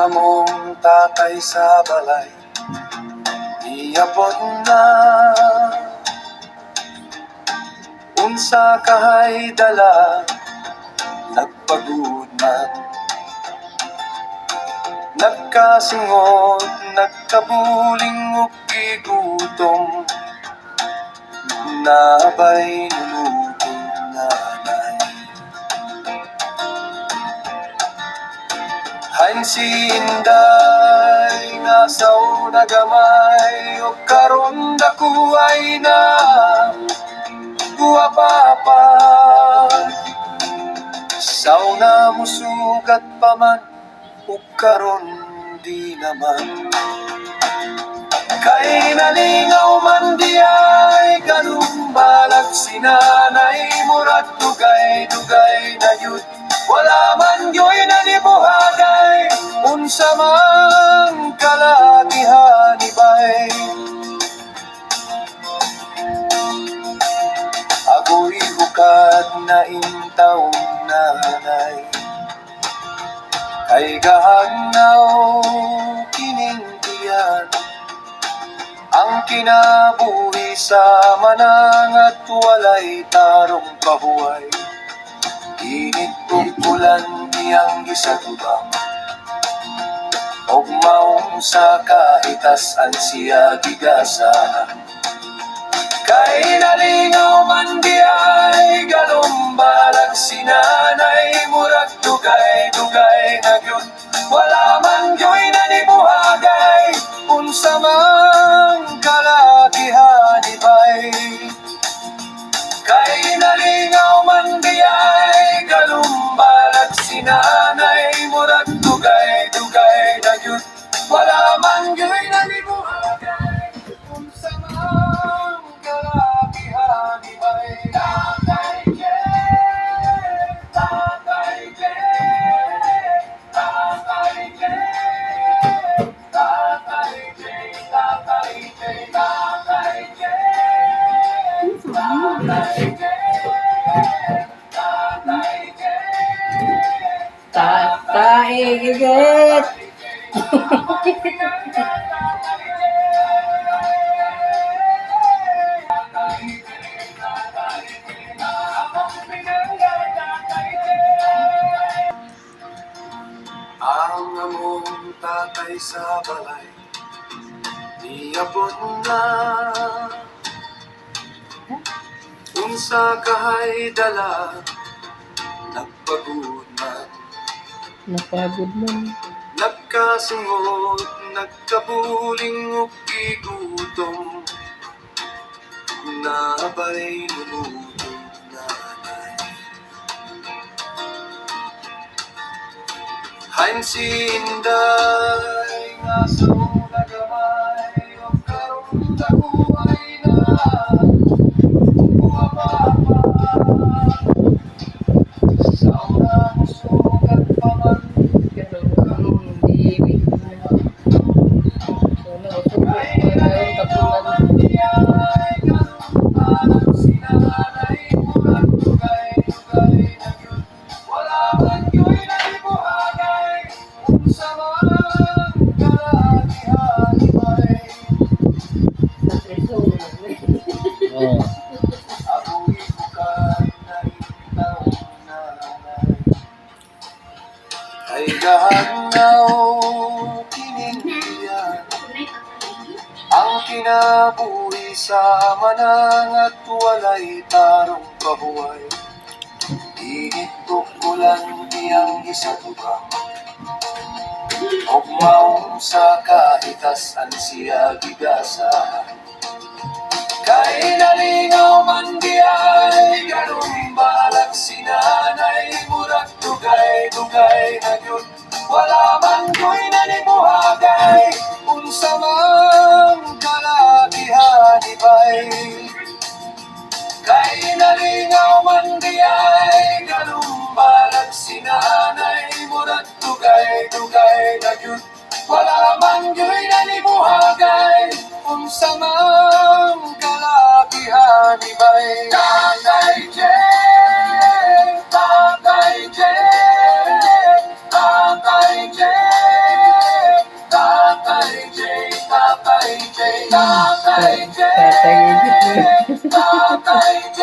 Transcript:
among tatay sa balay, iabot na unsa kahay dala, nagpagud man, nagkasingot, nagkabuling ug gigutom, nabay nulutod nanay. Hain si Inday nga sa una gamay, ug karon dako ay na guwapapa. Sa una musugat pa man, ug karon di naman. Kay nalingaw man di ay ganumbalag si nanay, murag dugay-dugay na yun, wala man yo'y nanibuhagay, unsa man kalakihan ibay. Ako'y hukad na intaw nanay, kay gahagnaw kining tiyan, ang kinabuhi sa manang at walay tarong pahuway. Init ug ulan niyang gisatubang, og maong sa kaitasan siya gigasahan. Kay nalingaw man di ay galumbalag si nanay, murag dugay-dugay na gyud, wala man yo'y nanibuhagay, unsa man kalakihan ibay. Kay nalingaw man di ay galumbalag si nanay, murag dugay-dugay na gyud, wala man yo'y nanibuhagay, unsa man kalakihan ibay. Tatay Jen, Tatay Jen, Tatay Jen, Tatay Jen, Tatay Jen, Tatay Jen, Tatay Jen, Tatay Jen, Tatay Giget. Ang among tatay sa balay, niabot na unsa kahay dala, nagpagud man, Napagod man. nagkasingot, nagkabuling ug gigutom, nabay nulutod nanay. Hain si Inday nga sa una gamay, ug karon dako ay na guwapapa. Sa una musugat pa man, Pero hindi. So, nausok ko ngayon tapunan. Oh. Ay gahagnaw kining tiyan, ang kinabuhi sa manang at walay tarong pahuway. Init ug ulan niyang gisatubang, og maong sa kaitasan siya gigasahan. Kay nalingaw man di ay galumbalag si nanay, murag dugay-dugay na gyud, wala man yo'y nanibuhagay, unsa man kalakihan ibay. Kay nalingaw man di ay galumbalag si nanay, murag dugay-dugay na gyud, wala man yo'y nanibuhagay, unsa man kalakihan ibay. Tatay Jen, Tatay Jen, Tatay Tatay Che, Tatay, Tatay